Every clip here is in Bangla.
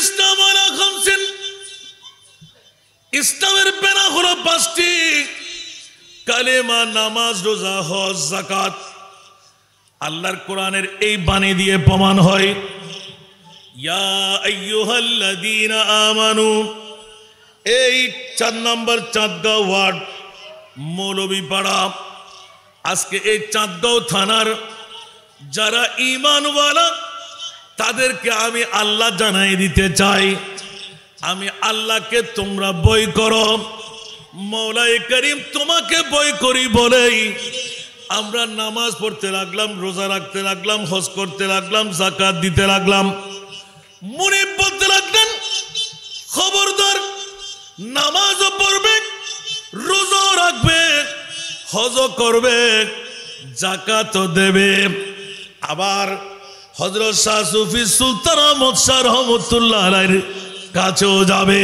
ইসলাম আলা খামসিন, ইসলামের বেনা হলো পাঁচটি: কালেমা, নামাজ, রোজা, হজ, যাকাত। আল্লাহর কোরআনের এই বাণী দিয়ে প্রমাণ হয়, ইয়া আইয়ুহাল্লাযীনা আমানু। এই 4 নম্বর চাঁদগাঁও ওয়ার্ড, মৌলভীপাড়া। আজকে এই চাঁদগাঁও থানার যারা ঈমানওয়ালা তাদেরকে আমি আল্লাহ জানাই দিতে চাই, আমি আল্লাহকে তোমরা ভয় করো, মওলাই করিম তোমাকে ভয় করি বলেই আমরা নামাজ পড়তে লাগলাম, রোজা রাখতে লাগলাম, হজ করতে লাগলাম, যাকাত দিতে লাগলাম। মুনিব বলতে লাগলেন, খবরদার, নামাজও পড়বে, রোজাও রাখবে, হজও করবে, যাকাতও দেবে। আবার হযরত শাহ সুফি সুলতান আহমদ শাহ রহমতুল্লাহ আলাইহির কাছেও যাবে।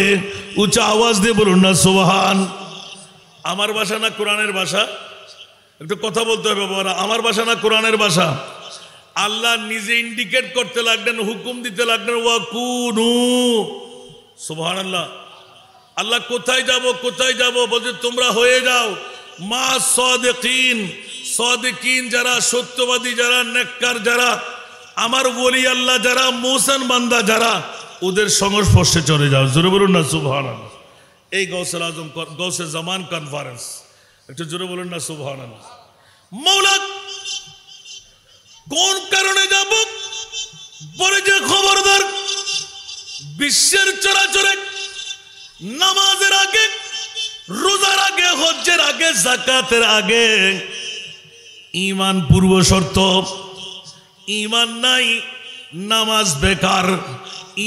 উঁচা আওয়াজ দিয়ে বলুন না সুবহান। আমার ভাষা না কোরআনের ভাষা? একটু কথা বলতে হবে বাবারা। আমার ভাষা না কোরআনের ভাষা? আল্লাহ নিজে ইন্ডিকেট করতে লাগলেন, হুকুম দিতে লাগলেন, ওয়াকুনু, সুবহানাল্লাহ। আল্লাহ কোথায় যাব, কোথায় যাব? বলছে তোমরা হয়ে যাও মা সাদিকিন। সাদিকিন যারা, সত্যবাদী যারা, নেককার যারা, আমার ওলি আল্লাহ যারা, মুহসিন বান্দা যারা, ওদের সংস্পর্শে চলে যাও। জোরে বলুন না সুবহানাল্লাহ। এই গৌসুল আজম, গৌসে জামান কনফারেন্স, একটু জোরে বলুন না সুবহানাল্লাহ। মওলা কোন কারণে যাব? বলে যে খবরদার, বিশ্বের চরাচরে নামাজের আগে, রোজার আগে, হজ্জের আগে, যাকাতের আগে ঈমান পূর্ব শর্ত। ঈমান নাই, নামাজ বেকার।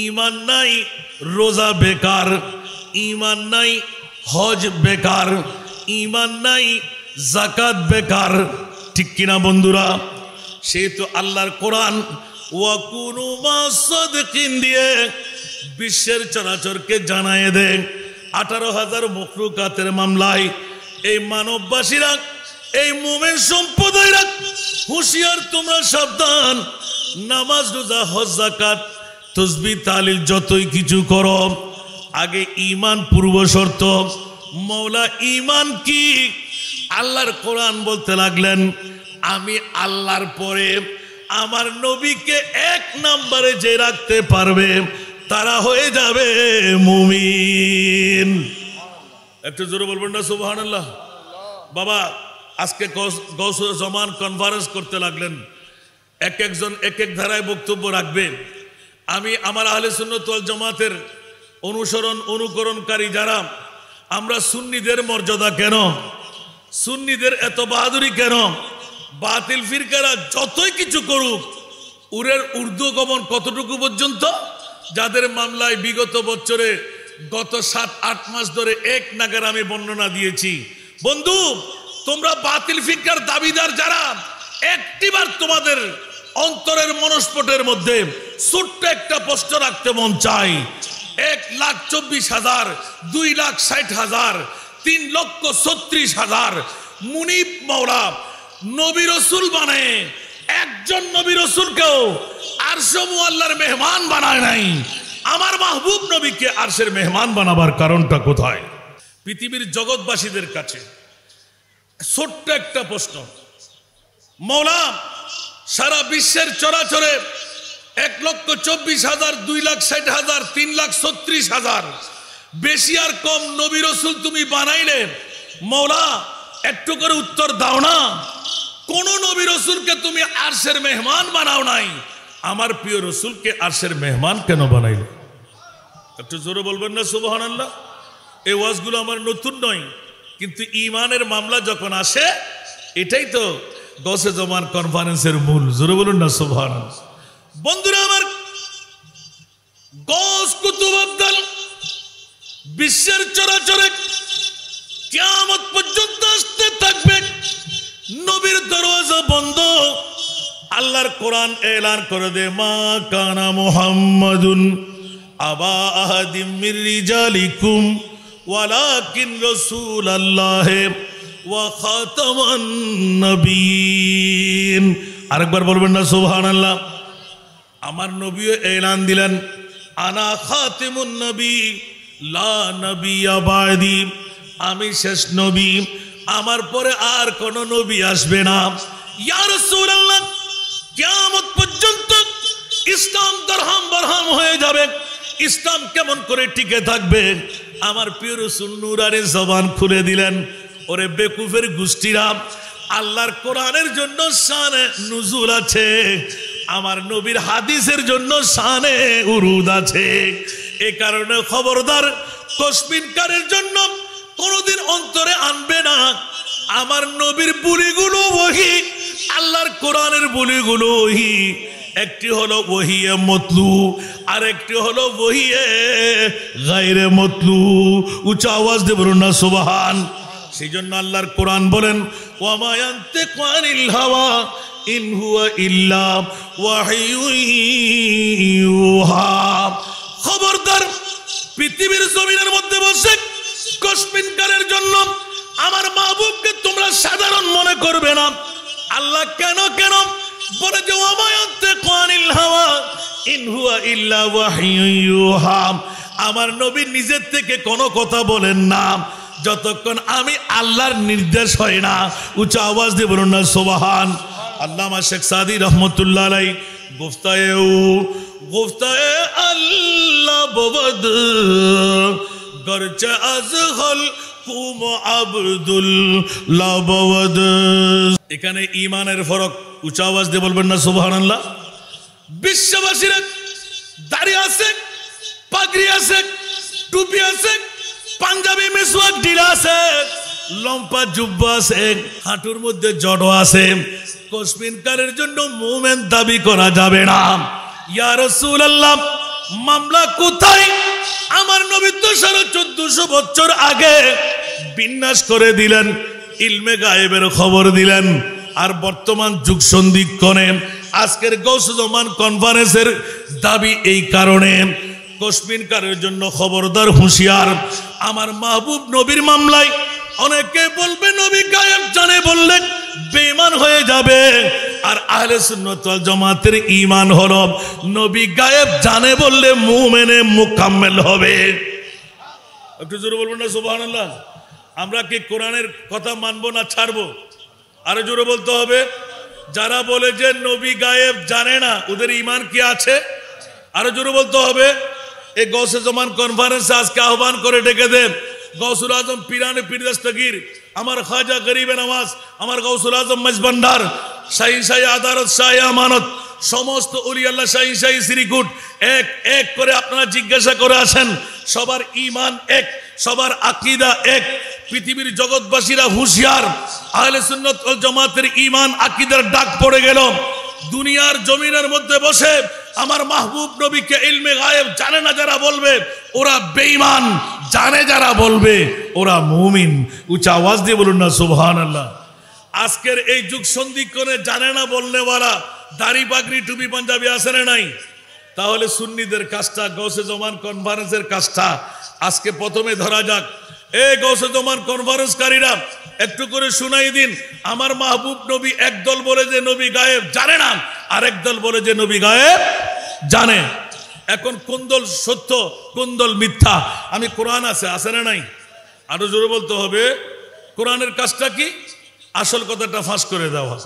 ঈমান নাই, রোজা বেকার। ঈমান নাই, হজ বেকার। ঈমান নাই, যাকাত বেকার। ঠিক কিনা বন্ধুরা? সেই তো আল্লাহর কোরআন ওয়াকুনু মাস সাদিকিন দিয়ে বিশ্বের চরাচরকে জানায় দেন। 18,000 মখলুকাতের মামলায় এই মানববাসীরা, এই মুমিন সম্প্রদায়রা হুঁশিয়ার, তোমরা সাবধান। নামাজ, রোজা, হজ, যাকাত, তাসবিহ, তাহলিল যতই কিছু করো, আগে ঈমান পূর্ব শর্ত। মওলা ঈমান কি? আল্লাহর কোরআন বলতে লাগলেন, আমি আল্লাহর পরে আমার নবীকে 1 নম্বরে যে রাখতে পারবে তারা হয়ে যাবে মুমিন। একটু জোরে বলবেন না সুবহানাল্লাহ। বাবা আজকে গৌসুল জামান কনফারেন্স করতে লাগলেন, এক একজন এক এক ধারায় বক্তব্য রাখবে। আমি আমার আহলে সুন্নাত ওয়াল জামাতের অনুকরণকারী যারা, আমরা সুন্নিদের মর্যাদা কেন, সুন্নিদের এত বাহাদুরি কেন? বাতিল ফিরকারা যতই কিছু করুক, উরের উর্দু গমন কতটুকু পর্যন্ত? যাদের মামলায় বিগত বছরে গত 7-8 মাস ধরে এক নাগার আমি বর্ণনা দিয়েছি। বন্ধু, তোমরা বাতিল ফিরকার দাবিদার যারা, একটিবার তোমাদের অন্তরের মনস্পটের মধ্যে ছোট্ট একটা প্রশ্ন রাখতে মন চাই। 1,24,000, 2,60,000, 3,36,000 মুনিব মাওলা নবী রাসূল বানায়, একজন নবী রাসূলকেও আরশে মুআল্লার মেহমান বানায় নাই। আমার মাহবুব নবীকে আরশের মেহমান বানাবার কারণটা কোথায়? পৃথিবীর জগৎবাসীদের কাছে ছোট্ট একটা প্রশ্ন। মাওলা সারা বিশ্বের চরাচরে 1,24,000, 2,60,000, 3,36,000, বেশি আর কম নবী রাসূল তুমি বানাইলে, মাওলা একটু করে উত্তর দাও না। কোন নবী রাসূলকে তুমি আরশের মেহমান বানাও নাই, আমার প্রিয় রাসূলকে আরশের মেহমান কেন বানাইলে? একটু জোরে বলবেন না সুবহানাল্লাহ। এই ওয়াজগুলো আমার নতুন নয়, কিন্তু ঈমানের মামলা যখন আসে, এটাই তো গৌসে জামান কনফারেন্সের মূল। জোরে বলুন না সুবহানাল্লাহ। বন্ধুরা আমার, গৌস কুতুব আব্দাল বিশ্বের চরাচরে কিয়ামত পর্যন্ত আসতে থাকবে, নবীর দরওয়াজা বন্ধ। আল্লাহর কোরআন এলান করে দে, মা কানা মুহাম্মাদুন আবা আহাদিম মির রিজালিকুম ওয়ালাকিন রাসূলুল্লাহ ওয়া খাতামান নবিয়্যিন। আরেকবার বলবেন না সুবহানাল্লাহ। আমার নবীও এলান দিলেন, আনা খাতিমুন নবী লা নবিয়্যা বা'দি, আমি শেষ নবী, আমার পরে আর কোন নবী আসবে না। ইয়া রাসূলুল্লাহ, কিয়ামত পর্যন্ত ইসলাম দরহাম বরহাম হয়ে যাবে, ইসলাম কেমন করে টিকে থাকবে? আমার প্রিয় রাসূল নূরানি জবান খুলে দিলেন, ওরে বেকুফের গোষ্ঠীরা, আল্লাহর কোরআনের জন্য শানে নুজুল আছে, আমার নবীর হাদিসের জন্য শানে উরুদ আছে। এ কারণে খবরদার তসবিহকারের জন্য কোনদিন অন্তরে আনবে না। আমার নবীর বুলিগুলো ওহী, আল্লাহর কোরআনের বুলিগুলো ওহী। একটি হলো ওহিয়ে মতলু, আর একটি হলো ওহিয়ে গায়রে মতলু। উচ্চ আওয়াজ দিয়ে বলুন না সুবহান। সেই জন্য আল্লাহর কোরআন বলেন, ওয়া মা ইয়ানতিকু আনিল হাওয়া ইন হুয়া ইল্লা ওয়াহিয়ুন ইউহা। খবরদার পৃথিবীর জমিনের মধ্যে বসে তসবিহকারের জন্য আমার মাহবুবকে তোমরা সাধারণ মনে করবে না। আল্লাহ কেন কেন বলে যে ওয়া মা ইয়ানতিকু আনিল হাওয়া ইন হুয়া ইল্লা ওয়াহিয়ুন ইউহা, আমার নবী নিজের থেকে কোনো কথা বলেন না যতক্ষণ আমি আল্লাহর নির্দেশ হয় না। উচ্চ আওয়াজ দিয়ে বলুন না সুবহান। আল্লামা শেখ সাদি রহমতুল্লাহ আলাইহি গুফতায়ে আল্লাহ ববদ গরচে আজহল কুম আব্দুল্লাহ ববদ। এখানে ঈমানের ফরক, উচ্চ আওয়াজ দিয়ে বলবেন না সুবহানাল্লাহ। বিশ্ববাসীরা দাড়ি আছে, পাগড়ি আছে, টুপি আছে, পাঞ্জাবি মিসওয়াক ঢিলা আছে, লম্পা জুব্বা আছে, হাঁটুর মধ্যে জড়ো আছে, তসবিহকারের জন্য মুমিন দাবি করা যাবে না। ইয়া রাসূলুল্লাহ, মামলা কোথায়? আমার নবী তো 1450 বছর আগে বিন্যাস করে দিলেন, ইলমে গায়েবের খবর দিলেন। আর বর্তমান যুগ সন্ধিক্ষণে আজকের গৌস জামান কনফারেন্সের দাবি এই কারণে, তসবিহকারের জন্য খবরদার হুঁশিয়ার। আমার মাহবুব নবীর মামলায় অনেকে বলবে নবী গায়েব জানে, বললে বেঈমান হয়ে যাবে। আর আহলে সুন্নাত ওয়াল জামাতের ঈমান হলো নবী গায়েব জানে বললে মুমিনে মুকাম্মেল হবে। একটু জোরে বলবেন না সুবহানাল্লাহ। আমরা কি কোরআনের কথা মানবো না ছাড়বো? আরো জোরে বলতে হবে। যারা বলে যে নবী গায়েব জানে না, ওদের ঈমান কি আছে? আরো জোরে বলতে হবে। এই গৌসে জামান কনফারেন্সে আজকে আহ্বান করে ডেকে দেন গৌসুল আজম পিরানে পীর দস্তগীর, আমার খাজা গরিবে নওয়াজ, আমার গৌসুল আজম মজবন্ডার, শাহী শাহী আদালত, শাহী আমানত, সমস্ত ওলি আল্লাহ, শাহী শাহী শ্রীকুট, এক এক করে আপনারা জিজ্ঞাসা করে আসেন। সবার ঈমান এক, সবার আকীদা এক। পৃথিবীর জগৎবাসীরা হুঁশিয়ার, আহলে সুন্নাত ওয়াল জামাতের ঈমান আকীদার ডাক পড়ে গেল। দুনিয়ার জমিনের মধ্যে বসে আমার মাহবুব নবীকে ইলমে গায়েব জানে না যারা বলবে, ওরা বেঈমান। জানে যারা বলবে, ওরা মুমিন। উচ্চ আওয়াজ দিয়ে বলুন না সুবহানাল্লাহ। আজকের এই যুগ সন্ধিক্ষণে জানে না বলনেওয়ালা দাড়ি পাগড়ি টুপি পাঞ্জাবি আছে না নাই? তাহলে সুন্নিদের কাজটা, গৌসে জামান কনফারেন্সের কাজটা আজকে প্রথমে ধরা যাক। এই গৌসে জামান কনফারেন্সকারীরা একটু করে শুনাই দিন, আমার মাহবুব নবী একদল বলে যে নবী গায়েব জানে না, আরেক দল বলে যে নবী গায়েব জানে। এখন কোন দল সত্য, কোন দল মিথ্যা? আমি কোরআন আছে না নাই? আরো জোরে বলতে হবে। কোরআনের কাজটা কি? আসল কথাটা ফাঁস করে দেওয়া,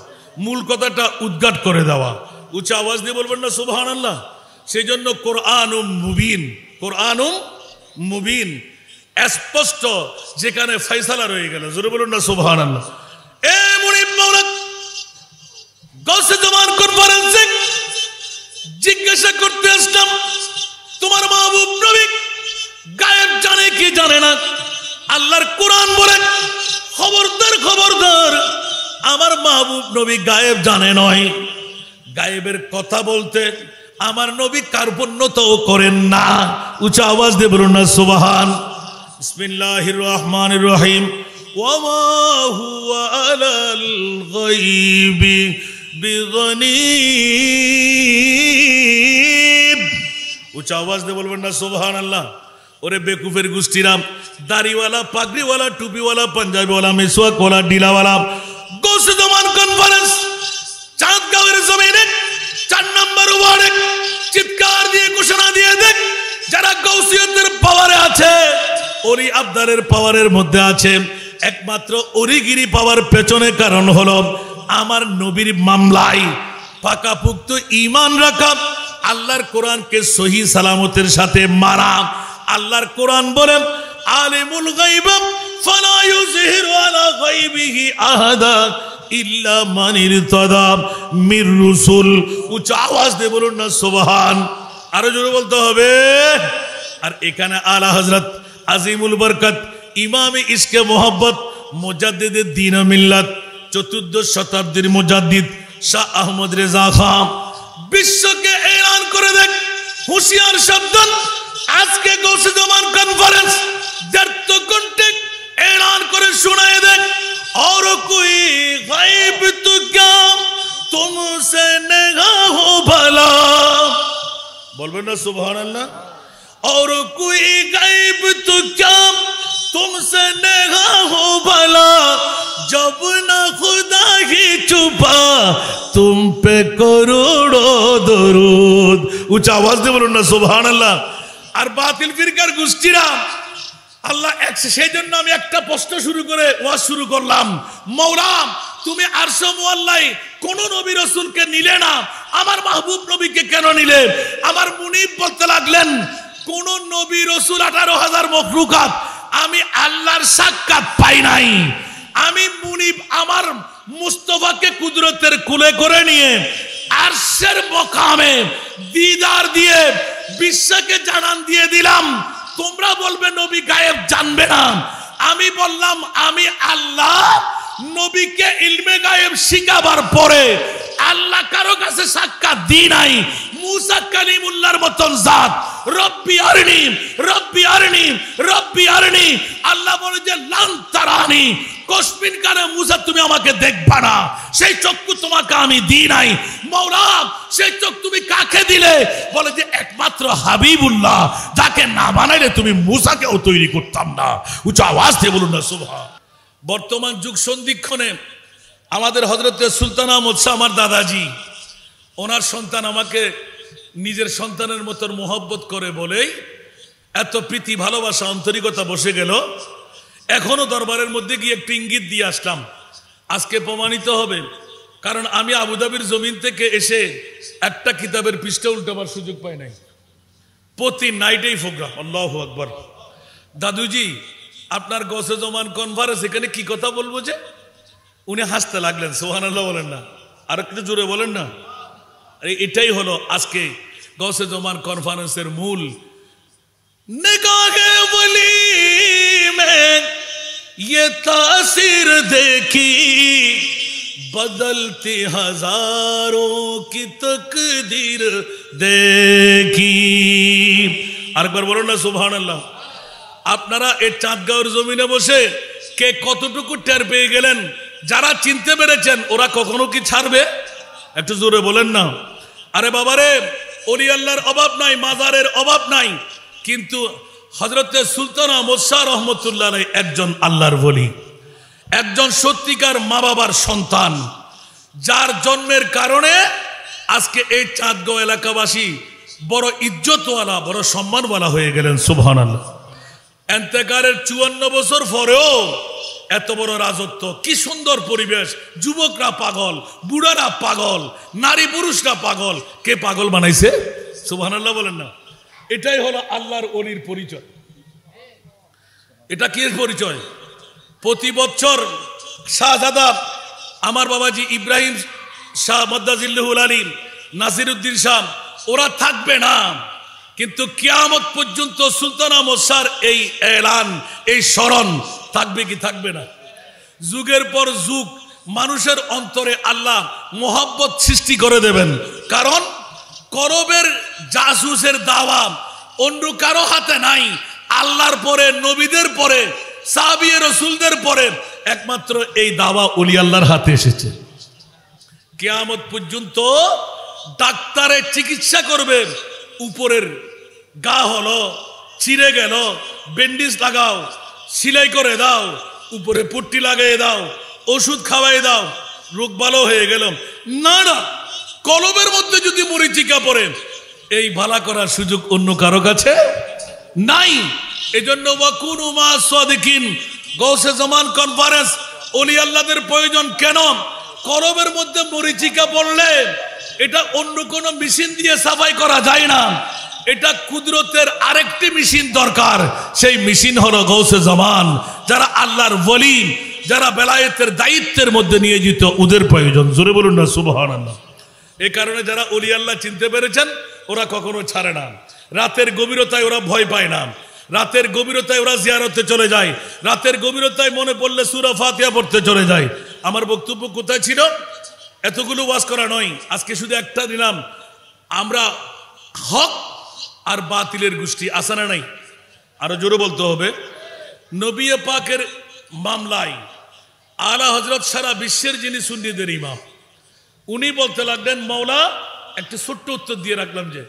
মূল কথাটা উদ্ঘাট করে দেওয়া। উচ্চ আওয়াজ দিয়ে বলবেন না সুবহানাল্লাহ। সেই জন্য কোরআনুম মুবিন, কোরআনুম মুবিন, স্পষ্ট, যেখানে ফয়সালা রয়ে গেল। জোরে বলুন না সুবহানাল্লাহ। এ মুনিব মাওলানা গৌসে জামান কনফারেন্সে জিজ্ঞাসা করতে আসলাম, তোমার মাহবুব নবী গায়েব জানে কি জানে না? আল্লাহর কোরআন বলে খবরদার খবরদার, আমার মাহবুব নবী গায়েব জানে নয়। গায়েবের কথা বলতে আমার নবী কার্পণ্যতাও করেন না। উচ্চ আওয়াজ দিয়ে বলুন না সুবহান। বিসমিল্লাহির রহমানির রহিম। ওয়া মা হুয়া আলাল গায়বি বিগনীব। উচ্চ আওয়াজ দিয়ে বলবেন না সুবহানাল্লাহ। ওরে বেকুফের গোষ্ঠীরা, দাড়িওয়ালা, পাগড়িওয়ালা, টুপিওয়ালা, পাঞ্জাবিওয়ালা, মিসওয়াকওয়ালা, ডিলাওয়ালা, গৌসে জামান কনফারেন্স চাঁদগাঁওয়ের জমিনে 4 নম্বর ওয়ার্ডে চিৎকার দিয়ে ঘোষণা দিয়ে দেখ, অলি আবদারের পাওয়ারের মধ্যে আছে। একমাত্র অলিগিরি পাওয়ার পেছনে কারণ হলো আমার নবীর মামলায় পাকাপুক্ত ঈমান রাখা, আল্লাহর কোরআনকে সহি সালামতের সাথে মানা। আল্লাহর কোরআন বলেন আলিমুল গায়ব ফালা ইউযহিরু আলা গায়বিহি আহাদা ইল্লা মান ইরতাদা মির রাসূল। উচ্চ আওয়াজ দিয়ে বলুন না সুবহান। আরো জোরে বলতে হবে। আর এখানে আলা হযরত আজিমুল বরকত ইমামে ইশকে মোহাব্বত মুজাদ্দিদে দ্বীন ও মিল্লাত 14 শতাব্দীর মুজাদ্দিদ শাহ আহমদ রেজা খান বিশ্বকে এলান করে দেন, হুঁশিয়ার সাবধান, আজকে গৌসে জামান কনফারেন্স দর্ত কন্টেক্ট এলান করে শোনায় দেন, और कोई गायब तो क्या तुमसे निगाह हो भला, बोलबे ना सुभान अल्लाह। और कोई गायब तो क्या तुमसे निगाह हो भला, जब ना खुदा ही छुपा तुम पे करोड़ों दरूद। ऊंचा आवाज दे बोलो ना सुभान अल्लाह। और बातिल फिरकार गोष्ठीरा আল্লাহ সেই জন্য আমি একটা প্রশ্ন শুরু করে ওয়াজ শুরু করলাম, মওলা তুমি আরশ মুআল্লাই কোন নবী রাসূলকে নিলে না, আমার মাহবুব নবীকে কেন নিলে? আমার মুনিব বলতে লাগলেন কোন নবী রাসূল 18,000 মখলুকাত আমি আল্লাহর সাক্ষাৎ পাই নাই। আমি মুনিব আমার মুস্তাফাকে কুদরতের কুলে করে নিয়ে আরশের মকামে দিদার দিয়ে বিশ্বকে জানান দিয়ে দিলাম। তোমরা বলবে নবী গায়েব জানবে না। আমি বললাম আমি আল্লাহ নবীকে ইলমে গায়েব শিখাবার পরে আল্লাহ কারো কাছে সাক্ষাৎ দিই নাই। মুসা কালিমুল্লাহর মতন জাত রব্বি আরনি রব্বি আরনি রব্বি আরনি, আল্লাহ বলে যে লান তারানি, কসমিন কানে মুসা তুমি আমাকে দেখবা না, সেই চক্ষু তোমাকে আমি দিই নাই। মওলা সেই চোখ তুমি কাকে দিলে? বলে যে একমাত্র হাবিবুল্লাহ, যাকে না বানাইলে তুমি মুসাকেও তৈরি করতাম না। উচ্চ আওয়াজ দিয়ে বলুন না সুবহান। বর্তমান যুগ সন্ধিক্ষণে আমাদের হযরত সুলতান আহমদ শাহ আমার দাদাজি, ওনার সন্তান আমাকে নিজের সন্তানের মতন মোহব্বত করে বলেই এত প্রীতি ভালোবাসা আন্তরিকতা বসে গেল। এখনো দরবারের মধ্যে গিয়ে একটু ইঙ্গিত দিয়ে আসলাম, আজকে প্রমাণিত হবে। কারণ আমি আবুধাবির জমিন থেকে এসে একটা কিতাবের পৃষ্ঠা উল্টাবার সুযোগ পাই নাই, প্রতি নাইটেই প্রোগ্রাম। আল্লাহু আকবার। দাদুজি আপনার গৌসে জামান কনফারেন্স, এখানে কি কথা বলবো যে? উনি হাসতে লাগলেন, সুবহানাল্লাহ বলেন না, আর একটু জোরে বলেন না। এটাই হলো আজকে গৌসে জামান কনফারেন্সের মূল। निगाहे वली में ये तासीर देखी, बदलती हजारों की तकदीर देखी। আরেকবার বলুন না সুবহানাল্লাহ। আপনারা এই চাঁদগাঁওয়ের জমিনে বসে কে কতটুকু টের পেয়ে গেলেন? যারা চিনতে পেরেছেন ওরা কখনো কি ছাড়বে? একটু জোরে বলেন না। আরে বাবারে, ওলি আল্লাহর অভাব নাই, মাজারের অভাব নাই, কিন্তু হযরত সুলতান আহমদ শাহ রহমতুল্লাহ আলাইহি একজন আল্লাহর ওলি, একজন সত্যিকার মা বাবার সন্তান, যার জন্মের কারণে আজকে এই চাঁদগাঁও এলাকাবাসী বড় ইজ্জতওয়ালা, বড় সম্মানওয়ালা হয়ে গেলেন। সুবহানাল্লাহ। এন্তেকারের 54 বছর পরেও এত বড় রাজত্ব, কি সুন্দর পরিবেশ, যুবকরা পাগল, বুড়ারা পাগল, নারী পুরুষরা পাগল। কে পাগল বানাইছে? সুবহানাল্লাহ বলেন না। এটাই হলো আল্লাহর ওলির পরিচয়। এটা কি পরিচয়? প্রতি বছর শাহজাদা আমার বাবাজি ইব্রাহিম শাহ মদ্দাজিল্লাহুল আলিম, নাসিরউদ্দিন শাহ, ওরা থাকবে না, কিন্তু কিয়ামত পর্যন্ত সুলতান আহমদ শাহর এই এলান, এই স্মরণ থাকবে কি থাকবে না? যুগের পর যুগ মানুষের অন্তরে আল্লাহ মোহাব্বত সৃষ্টি করে দেবেন। কারণ করবের জাসুসের দাওয়া অন্য কারো হাতে নাই। আল্লাহর পরে, নবীদের পরে, সাহাবী রাসূলদের পরে একমাত্র এই দাওয়া ওলি আল্লাহর হাতে এসেছে। কিয়ামত পর্যন্ত ডাক্তারের চিকিৎসা করবে, উপরের গা হলো ছিঁড়ে গেল, ব্যান্ডেজ লাগাও, সেলাই করে দাও, উপরে পট্টি লাগিয়ে দাও, ওষুধ খাওয়াই দাও, রোগ ভালো হয়ে গেল না। না, কলবের মধ্যে যদি মরিচিকা পড়ে, এই ভালা করার সুযোগ অন্য কারো কাছে নাই। এজন্য ওয়াকুনু মা সাদিকিন গৌসে জামান কনফারেন্স ওলি আল্লাহদের প্রয়োজন কেন? করবের মধ্যে মরিচিকা পড়লে এটা অন্য কোনো মেশিন দিয়ে সাফাই করা যায় না, এটা কুদরতের আরেকটি মেশিন দরকার। সেই মেশিন হলো গৌসে জামান, যারা আল্লাহর ওলি, যারা বেলায়েতের দায়িত্বের মধ্যে নিয়োজিত, ওদের প্রয়োজন। জোরে বলুন না সুবহানাল্লাহ। এই কারণে যারা ওলি আল্লাহ চিনতে পেরেছেন ওরা কখনো ছাড়ে না, রাতের গভীরতায় ওরা ভয় পায় না, রাতের গভীরতায় ওরা জিয়ারতে চলে যায়, রাতের গভীরতায় মনে পড়লে সূরা ফাতিহা পড়তে চলে যায়। আমার বক্তব্য কোথায় ছিল? এতগুলো ওয়াজ করা নয়, আজকে শুধু একটা দিলাম। আমরা হক আর বাতিলের গোষ্ঠী আছে না নাই? আরো জোরে বলতে হবে। নবী পাকের মামলায় আলা হযরত সারা বিশ্বের যিনি সুন্নিদের ইমাম, উনি বলতে লাগলেন, মাওলা একটা ছোট্ট উত্তর দিয়ে রাখলাম যে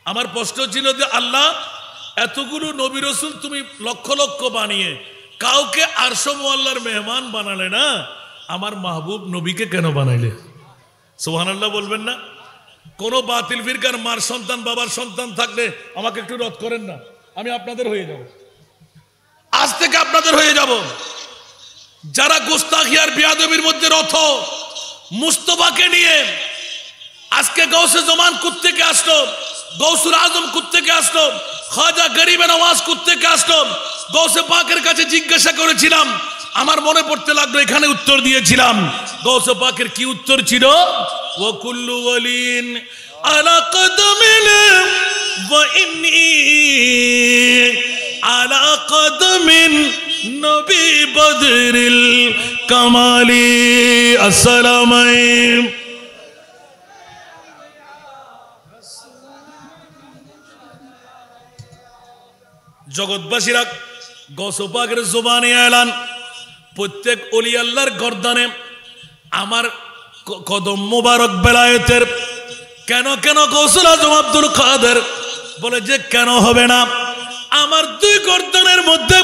আমার প্রশ্ন ছিল যে আল্লাহ এতগুলো নবী রাসূল তুমি লক্ষ লক্ষ বানিয়ে কাউকে আরশ মুআল্লার মেহমান বানালে না, আমার মাহবুব নবীকে কেন বানাইলে? সুবহানাল্লাহ বলবেন না? কোন বাতিল ফিরকার মার সন্তান বাবার সন্তান থাকলে আমাকে একটু রদ করেন না, আমি আপনাদের হয়ে যাব, আজ থেকে আপনাদের হয়ে যাব। যারা গোস্তাখি আর বিয়াদবির মধ্যে রত, মুস্তাফাকে নিয়ে আজকে গৌসে জামান কোত্থেকে আসলো, গৌসুল আজম কোত্থেকে আসলো, খাজা গরিবে নওয়াজ কোত্থেকে আসলো, গৌসে পাকের কাছে জিজ্ঞাসা করেছিলাম, আমার মনে পড়তে লাগলো এখানে উত্তর দিয়েছিলাম। গৌসে পাকের কি উত্তর ছিল? ওয়া কুল্লু ওয়ালিন আলা কদমিন ওয়া ইন্নী আলা কদমিন নবী বদরিল কামালি। আসসালামু আলাইকুম। জগৎবাসীরা গৌসে পাকের জবানে এলান, প্রত্যেক ওলি আল্লাহর গর্দানে আমার কদম মুবারক বেলায়েতের। কেন কেন গৌসুল আজম আব্দুল কাদের বলে যে কেন হবে না, আমার দুই গর্দানের মধ্যে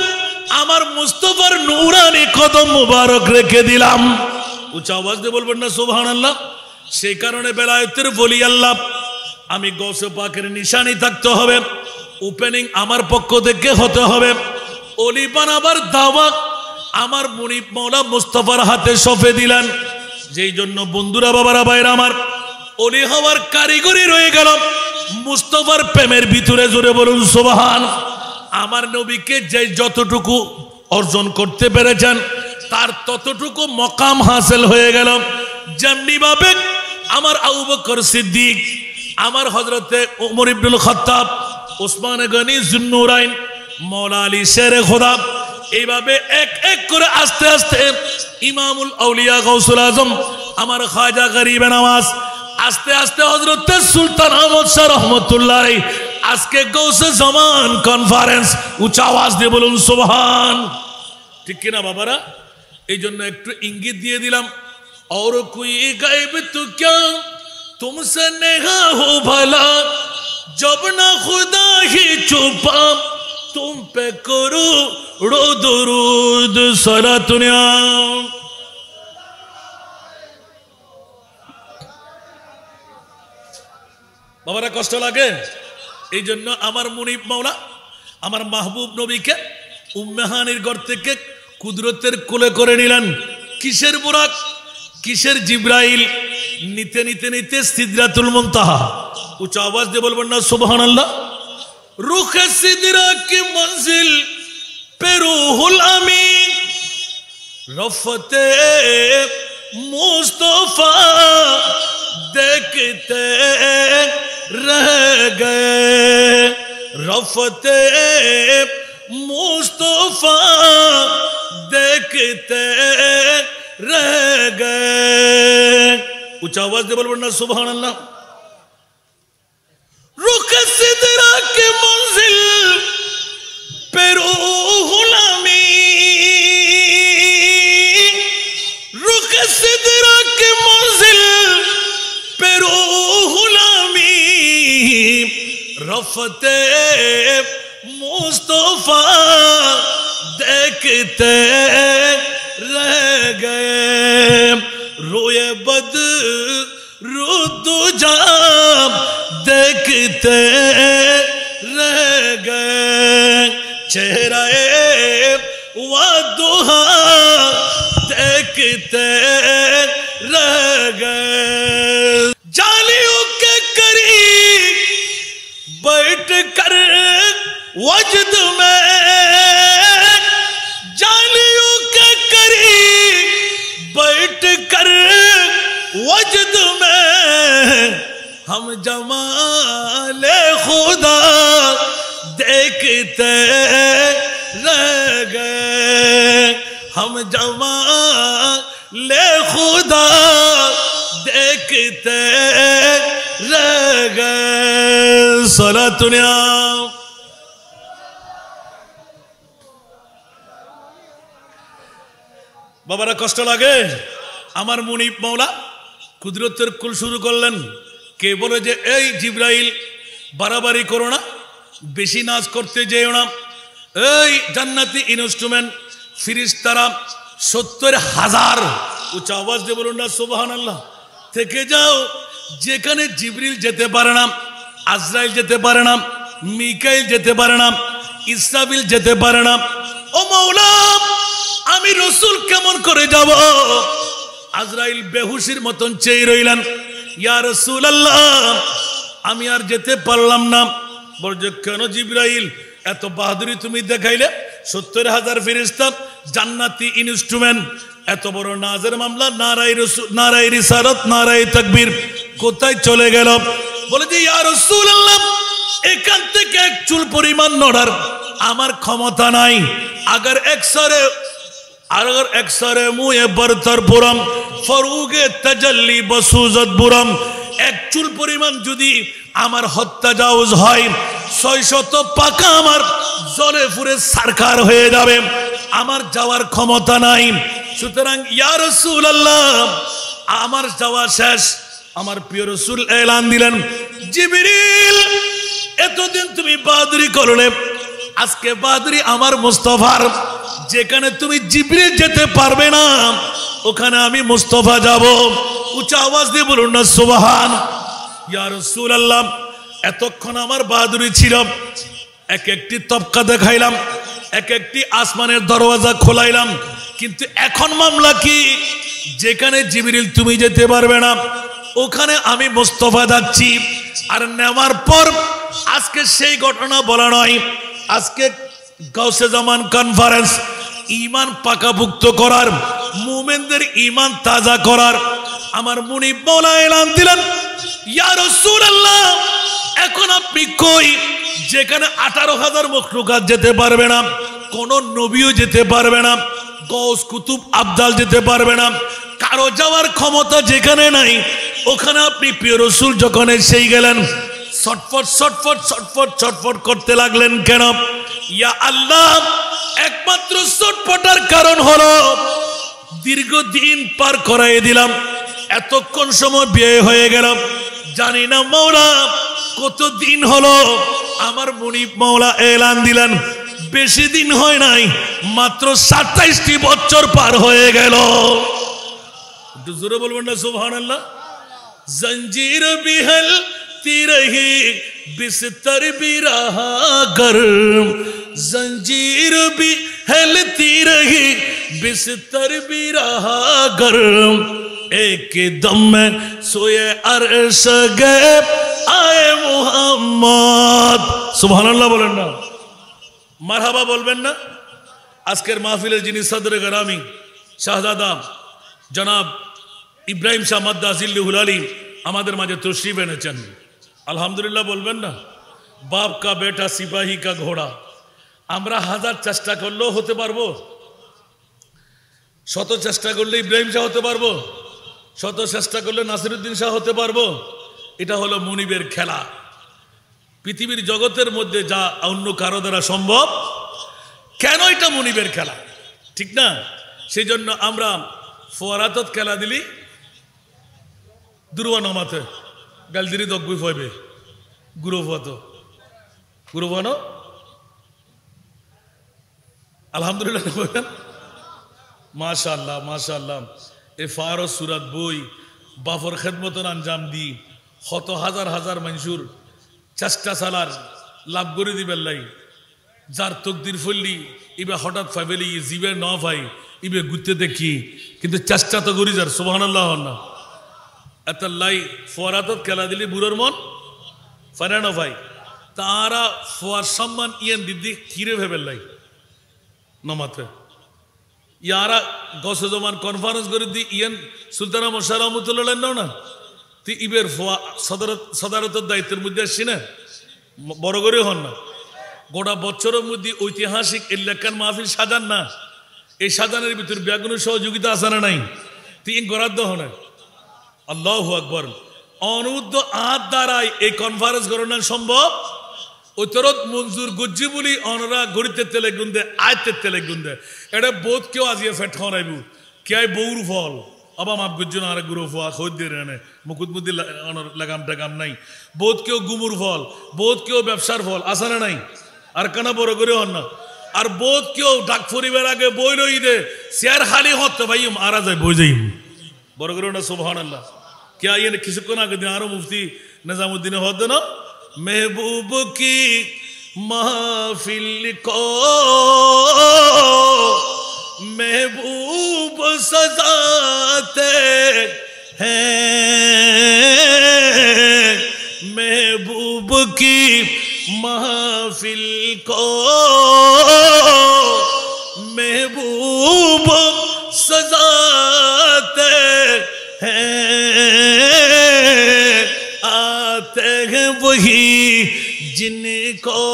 আমার মুস্তাফার নূরানি কদম মুবারক রেখে দিলাম। উচ্চ আওয়াজ দিয়ে বলবেন না সুবহানাল্লাহ। সেই কারণে বেলায়েতের ওলি আল্লাহ আমি গৌসে পাকের নিশানি থাকতে হবে, ওপেনিং আমার পক্ষ থেকে হতে হবে। ওলি বানাবার দাওয়াত আমার মুনিব মাওলা মুস্তাফার হাতে সঁপে দিলেন। যেই জন্য বন্ধুরা বাবারা ভাইরা আমার, ওলি হওয়ার কারিগরি রয়ে গেল মুস্তাফার প্রেমের ভিতরে। জোরে বলুন সুবহান। আমার নবীকে যে যতটুকু অর্জন করতে পেরেছেন তার ততটুকু মকাম হাসিল হয়ে গেল। যেমনি ভাবে আমার আবু বকর সিদ্দিক, আমার হযরতে ওমর ইবনুল খাত্তাব, ওসমান গনি যুন্নুরাইন, মাওলা আলী শেরে খোদা, এইভাবে এক এক করে আস্তে আস্তে ইমামুল আউলিয়া গৌসুল আজম আমার খাজা গরিবে নওয়াজ, আস্তে আস্তে হযরত সুলতান আহমদ শাহ রহমতুল্লাহ আলাইহি, আজকে গৌসে জামান কনফারেন্স। উচ্চ আওয়াজ দিয়ে বলুন সুবহান। ঠিক কিনা বাবারা? এই জন্য একটু ইঙ্গিত দিয়ে দিলাম, और कोई गायब तो क्या तुमसे नेहा हो भला, जब ना खुदा ही छुपा तुम पे करो रो दुरूद सलातुनिया। বাবারা কষ্ট লাগে? এই জন্য আমার মুনিব মাওলা আমার মাহবুব নবীকে উম্মেহানির ঘর থেকে কুদরতের কোলে করে নিলেন। কিসের বুরাক, কিসের জিব্রাইল, নিতে নিতে নিতে সিদরাতুল মুনতাহা। উচ্চ আওয়াজ দিয়ে বলবেন না সুবহানাল্লাহ। রুখে সিদরা কি মঞ্জিল पे रूहुल अमीन रफ़ते मुस्तफ़ा देखते रह गए, रफ़ते मुस्तफ़ा देखते रह गए। ऊंचा आवाज दे बोल ना सुभान अल्लाह। रुख सिदरा के मंजिल पे रूहुल अमीन, रुख सिदरा के मंजिल पे रूहुल अमीन रफ़ते मुस्तफ़ा देखते रह गए, रोए बद रुदुजा देखते रह गए, चेहराए वदुहा देखते रह गए। जालियों के करीब बैठ कर वजद में, जालियों के करीब बैठ कर वजद में हम जमाले खुदा देखते रह गए, हम जमाले खुदा देखते रह गए। सलातुनिया বাবারা কষ্ট লাগে। আমার মুনিব মাওলা কুদরতের কুল শুরু করলেন। কে বলে যে এই জিব্রাইল বাড়াবাড়ি করো না, বেশি নাচ করতে যেও না, এই জান্নাতি ইনস্ট্রুমেন্ট ফিরিস্তারা 70,000 উচ্চ আওয়াজ দিয়ে বলুন না সুবহানাল্লাহ, থেকে যাও। যেখানে জিবরিল যেতে পারে না, আজরাইল যেতে পারে না, মিকাইল যেতে পারে না, ইসরাফিল যেতে পারে না। ও মাওলা আমি রসুল কেমন করে যাব? আজরাইল বেহুশির মতন চেয়ে রইলেন। ইয়া রাসূলুল্লাহ আমি আর যেতে পারলাম না। বলছে কেন জিবরাইল এত বাহাদুরি তুমি দেখাইলে? 70,000 ফেরেশতা জান্নাতি ইনস্ট্রুমেন্ট, এত বড় নাজের মামলা, নারায়ে রাসূল, নারায়ে রিসালাত, নারায়ে তাকবীর কোথায় চলে গেল? বলে যে ইয়া রাসূলুল্লাহ এখান থেকে এক চুল পরিমাণ নড়ার আমার ক্ষমতা নাই। अगर एक्सरे मुए बरतर पुरम फरूगे तजल्ली बसुजत बुरम, एक चुल परिमाण যদি আমার হত্যা জাউজ হয় 600 পাকা আমার জলে পুরে সরকার হয়ে যাবে, আমার যাওয়ার ক্ষমতা নাই। সুতরাং ইয়া রাসূলুল্লাহ আমার যাওয়া শেষ। আমার প্রিয় রাসূল এলান দিলেন, জিবরিল এতদিন তুমি বাহাদুরি করলে, আজকে বাহাদুরি আমার মুস্তাফার। যেখানে তুমি জিবরিল যেতে পারবে না ওখানে আমি মুস্তাফা যাব। উচ্চ আওয়াজ দিয়ে বলুন না সুবহান। ইয়া রাসূলুল্লাহ এতক্ষণ আমার বাহাদুরি ছিল, এক একটি তবকা দেখাইলাম, এক একটি আসমানের দরওয়াজা খোলাইলাম, কিন্তু এখন মামলা কি? যেখানে জিবরিল তুমি যেতে পারবে না ওখানে আমি মুস্তাফা যাচ্ছি। আর নেওয়ার পর আজকে সেই ঘটনা বলা নয়, আজকে গাউসে জামান কনফারেন্স ঈমান পাকাপুক্ত করার, মুমিনদের ঈমান তাজা করার আমার মুনিব মাওলা এলান দিলেন, ইয়া রাসূলুল্লাহ এখন আপনি কই? যেখানে 18,000 মখলুকাত যেতে পারবে না, কোন নবীও যেতে পারবে না, গৌস কুতুব আবদাল যেতে পারবে না, কারো যাওয়ার ক্ষমতা যেখানে নাই ওখানে আপনি প্রিয় রাসূল যখন এসেই গেলেন ছটফট ছটফট ছটফট ছটফট করতে লাগলেন কেন? ইয়া আল্লাহ একমাত্র ছটফটার কারণ হলো দীর্ঘদিন পার করাই দিলাম, এতক্ষণ সময় ব্যয় হয়ে গেল, জানি না মাওলা কতদিন হলো। আমার মুনিব মাওলা এলান দিলেন, বেশি দিন হয় নাই, মাত্র 27টি বছর পার হয়ে গেল। একটু জোরে বলবেন না সুবহানাল্লাহ। জঞ্জির বিহল रही बिस्तर भी रहा गर्म, जंजीर भी हिलती रही बिस्तर भी रहा गर्म, एक दम में सोए अर्श गए आए मोहम्मद। सुबहानाल्लाह बोलें ना, मरहबा बोलবেন না। আজকের মাহফিলের যিনি সদরে গরামি শাহজাদা জনাব ইব্রাহিম শাহ মাদ্দাজিল্লুহুল আলী আমাদের মাঝে তশরিফ এনেছেন, আলহামদুলিল্লাহ বলবেন না। বাপ কা বেটা সিপাহী কা ঘোড়া। আমরা হাজার চেষ্টা করলেও হতে পারবো, শত চেষ্টা করলে ইব্রাহিম শাহ হতে পারবো, শত চেষ্টা করলে নাসিরউদ্দিন শাহ হতে পারবো। এটা হলো মুনিবের খেলা। পৃথিবীর জগতের মধ্যে যা অন্য কারো দ্বারা সম্ভব, কেন এটা মুনিবের খেলা, ঠিক না? সেই জন্য আমরা ফোয়ারাতত খেলা দিলি দুর্বা নামাতে গালদিরি দগ্গুই ফয়বে গুরুফাতো গুরুফানো আলহামদুলিল্লাহ বলেন মাশাআল্লাহ মাশাআল্লাহ। এ ফারস সুরাত বই বাফর খেদমতন আঞ্জাম দি শত হাজার হাজার মানুষের চেষ্টা চালার লাভ করে দিবেন লাই যার তকদির ফললি ইবে হঠাৎ ফাইবেলি জিবে ন ভাই ইবে ঘুরতে দেখি কিন্তু চেষ্টা তো করি যার সুবহানাল্লাহ না এত লাই ফোয়ারাত খেলা দিলি বুড়োর মন ফারে না ভাই তারা ফোয়ার সম্মান ইয়ান দিদি কিরে ভেবে লাই নমাতে ইয়ারা গসে জমান কনফারেন্স করে দি ইয়ান সুলতানা মশা রহমতুল্লাহ না তুই ইবের ফোয়া সদারতের দায়িত্বের মধ্যে আসছি না বড় করে হন না গোটা বছরের মধ্যে ঐতিহাসিক এলাকার মাহফিল সাজান না এই সাজানের ভিতরে ব্যাগুন সহযোগিতা আছে না নাই তিন গরাদ্দ হনে আল্লাহু আকবার অনুদ্ধ আত দ্বারাই এই কনফারেন্স করানো সম্ভব ওইতরত মঞ্জুর গজ্জি বলি অনরা গড়িতে তেলে গুন্দে আয়তে তেলে গুন্দে এটা বোধ কেউ আজিয়ে ফেট হরাইব কে বউর ফল আবা মাপ গজ্জন আর গুরু ফোয়া খোঁজ দিয়ে রেনে মুকুট মুদি লাগাম টাগাম নাই বোধ কেউ গুমুর ফল বোধ কেউ ব্যবসার ফল আসে না নাই আর কানা বড় করে হন না আর বোধ কেউ ডাক ফরিবার আগে বই রই দে শেয়ার খালি হতে ভাই মারা যায় বই যাই বড় করে না সুবহানাল্লাহ क्या ये किसको ना आरो मुफ्ती निजामुद्दीन होते ना महबूब की महफिल को महबूब सजाते हैं महबूब की महफिल को महबूब सजाते आते हैं वही जिनको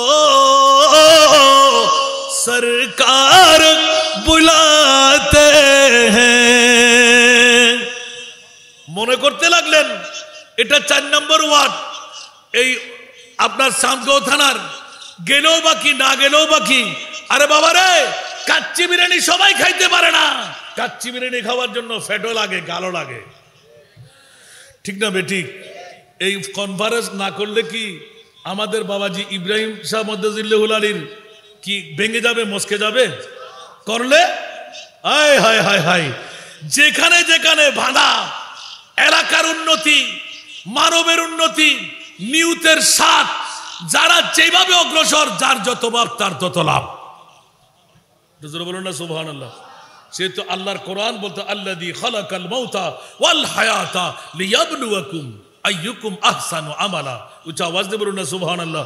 सरकार बुलाते हैं মনে করতে লাগলেন এটা 4 নম্বর ওয়ার্ড এই আপনার সামগাঁও থানার গেলেও বাকি না গেলেও বাকি আরে বাবা রে কাচ্চি বিরিয়ানি সবাই খাইতে পারে না কাচ্চি বিরিয়ানি খাওয়ার জন্য ফ্যাটও লাগে গালও লাগে ঠিক না বেঠিক এই কনফারেন্স না করলে কি আমাদের বাবাজি ইব্রাহিম শাহ মদ্দাজিল্লাহুল আলীর কি ভেঙে যাবে মস্কে যাবে করলে হায় হায় হায় হায় যেখানে যেখানে বাধা এলাকার উন্নতি মানবের উন্নতি নিউতের সাথ যারা যেভাবে অগ্রসর যার যত বাপ তার তত লাভ বলুন না সুবহানাল্লাহ সে তো আল্লাহর কোরআন বলতো আল্লাযী খালাকাল মাউতা ওয়াল হায়াতা লিয়াবলুয়াকুম আইয়ুকুম আহসানু আমালা উচ্চ আওয়াজ দিয়ে বলুন না সুবহানাল্লাহ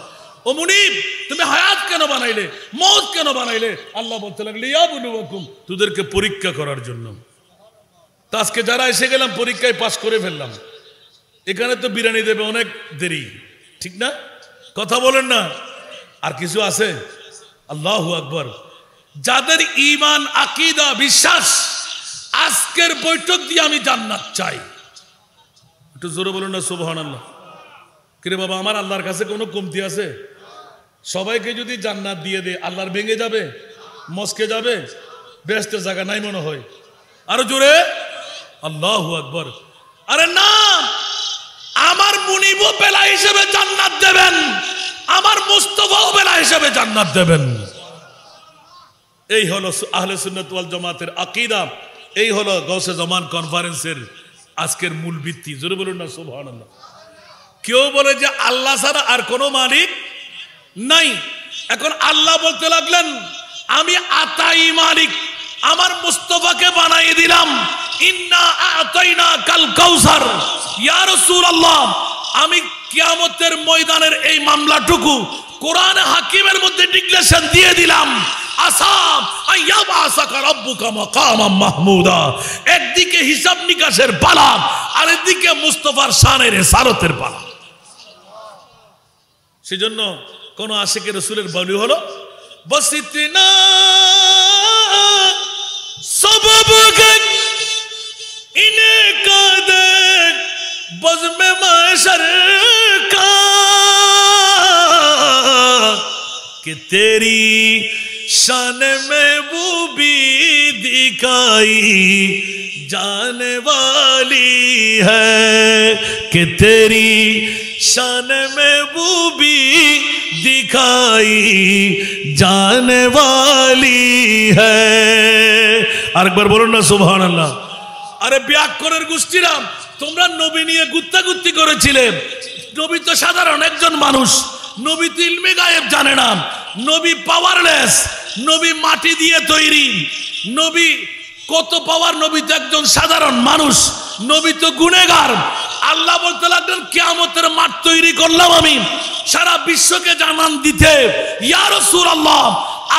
ও মুনিব তুমি হায়াত কেন বানাইলে মওত কেন বানাইলে আল্লাহ বলতে লাগলেন লিয়াবলুয়াকুম তোদেরকে পরীক্ষা করার জন্য তো আজকে যারা এসে গেলাম পরীক্ষায় পাস করে ফেললাম এখানে তো বিরিয়ানি দেবে অনেক দেরি ঠিক না কথা বলেন না আর কিছু আছে আল্লাহু আকবার যাদের ঈমান আকীদা বিশ্বাস আজকের বৈঠক দিয়ে আমি জান্নাত চাই একটু জোরে বলুন না সুবহানাল্লাহ কিরে বাবা আমার আল্লাহর কাছে কোনো কমতি আছে সবাইকে যদি জান্নাত দিয়ে দে আল্লাহর ভেঙে যাবে মস্কে যাবে বেহেশতের জায়গা নাই মনে হয় আরো জোরে আল্লাহু আকবার আরে না আমার মুনিবও বেলা হিসেবে জান্নাত দেবেন আমার মুস্তাফাও বেলা হিসেবে জান্নাত দেবেন এই হলো আহলে সুন্নাত ওয়াল জামাতের আকীদা এই হলো গাউসে জামান কনফারেন্সের আজকের মূল ভিত্তি জোরে বলুন না সুবহানাল্লাহ কেউ বলে যে আল্লাহ ছাড়া আর কোনো মালিক নাই এখন আল্লাহ বলতে লাগলেন আমি আতাই মালিক আমার মুস্তাফাকে বানাই দিলাম ইন্না আতাইনা কাল কাউসার ইয়া রাসূলুল্লাহ আমি কিয়ামতের ময়দানের এই মামলাটুকু কোরআন হাকিমের মধ্যে ডিক্লেরেশন দিয়ে দিলাম আসাম আইয়াবাসাকা রাব্বুকা মাকামাম মাহমুদা একদিকে হিসাব নিকাশের পালা আর একদিকে মুস্তাফার শানের ইসারতের পালা সেজন্য কোন আশিকে রাসূলের বলি হলো বস ইতনা सबब इन्हें कादर बज़्म महशर का कि तेरी शान महबूबी दिखाई जाने वाली है कि तेरी शान महबूबी दिखाई जाने वाली है আর একবার বলুন না সুবহানাল্লাহ আরে ব্যাকরণের গোষ্ঠীরা তোমরা নবী নিয়ে গুত্তাগুত্তি করেছিলে। নবী তো সাধারণ একজন মানুষ, নবী তো ইলমে গায়েব জানে না, নবী পাওয়ারলেস, নবী মাটি দিয়ে তৈরি, নবী কত পাওয়ার, নবী তো একজন সাধারণ মানুষ, নবী তো গুনেগার। আল্লাহ বলতে লাগলেন কিয়ামতের মাঠ তৈরি করলাম আমি সারা বিশ্বকে জানান দিতে, ইয়া রাসূলুল্লাহ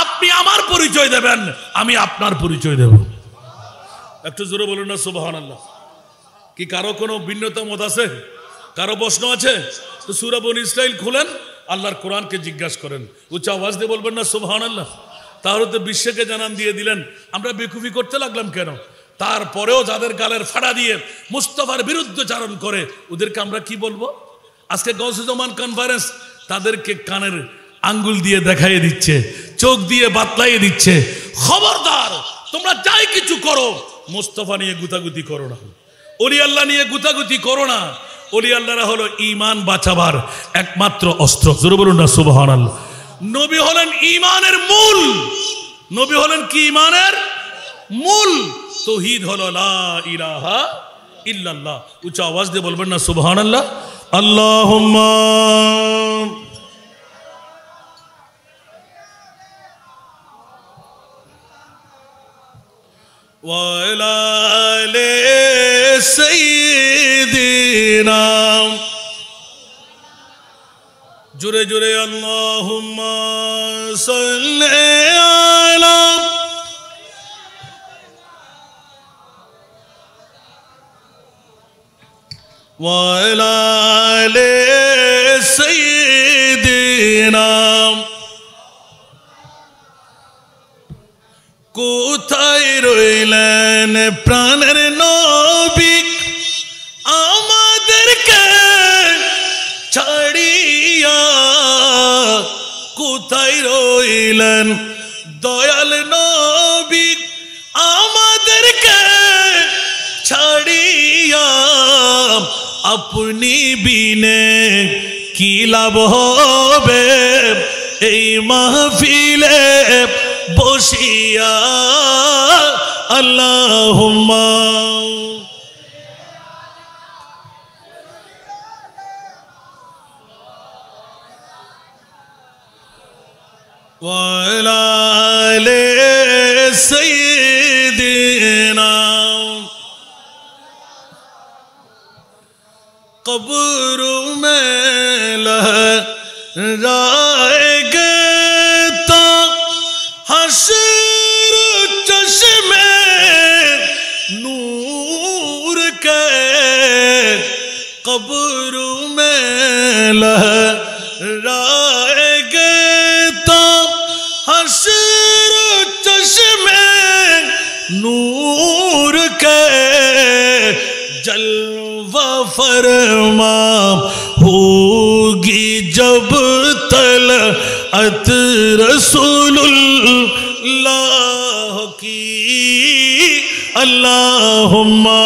আপনি আমার পরিচয় দেবেন, আমি আপনার পরিচয় দেব। একটু জোরে বলুন না সুবহানাল্লাহ। কি কারো কোনো ভিন্নতা মত আছে? কারো প্রশ্ন আছে? তো সূরা বনী ইসরাইল খুলেন, আল্লাহর কোরআনকে জিজ্ঞাসা করেন, উচ্চ আওয়াজ দিয়ে বলবেন না সুবহানাল্লাহ। তাহলে তো বিশ্বকে জানান দিয়ে দিলেন, আমরা বেকুফি করতে লাগলাম কেন? তারপরেও যাদের গালের ফাড়া দিয়ে মুস্তাফার বিরুদ্ধে চারণ করে ওদেরকে আমরা কি বলবো? আজকে গৌসুজ্জামান কনফারেন্স তাদেরকে কানের আঙ্গুল দিয়ে দেখাইয়ে দিচ্ছে, চোখ দিয়ে বাতলাইয়ে দিচ্ছে, খবরদার তোমরা যাই কিছু করো মুস্তাফা নিয়ে গুতাগুতি করো না, ওলি আল্লাহ নিয়ে গুতাগুতি করো না। ওলি আল্লাহরা হলো ঈমান বাঁচাবার একমাত্র অস্ত্র। জোরে বলুন না সুবহানাল্লাহ। নবী হলেন ঈমানের মূল, নবী হলেন কি? ঈমানের মূল। তাওহীদ হলো লা ইলাহা ইল্লাল্লাহ। উচ্চ আওয়াজ দিয়ে বলবেন না সুবহানাল্লাহ। আল্লাহুম্মা ওয়া আলা আলি সাইয়্যিদিনা, জোরে জোরে আল্লাহুম্মা সাল্লি আলা ওয়া আলা আলি সাইয়্যিদিনা। কোথায় রইলেন প্রাণের নবী আমাদেরকে ছাড়িয়া? কোথায় রইলেন দয়াল নবী আমাদেরকে ছাড়িয়া? আপনি বিনে কি লাভ হবে এই মাহফিলে বসিয়া? আল্লাহুম্মা ওয়া আলা আলি সাইয়্যিদিনা। कब्र में लहराएंगे तो हश्र चश्मे नूर के। कब्र में लहराएंगे तो हश्र चश्मे नूर के। जलवा फरमा होगी जब तलअत रसूलुल्लाह की। अल्लाहुम्मा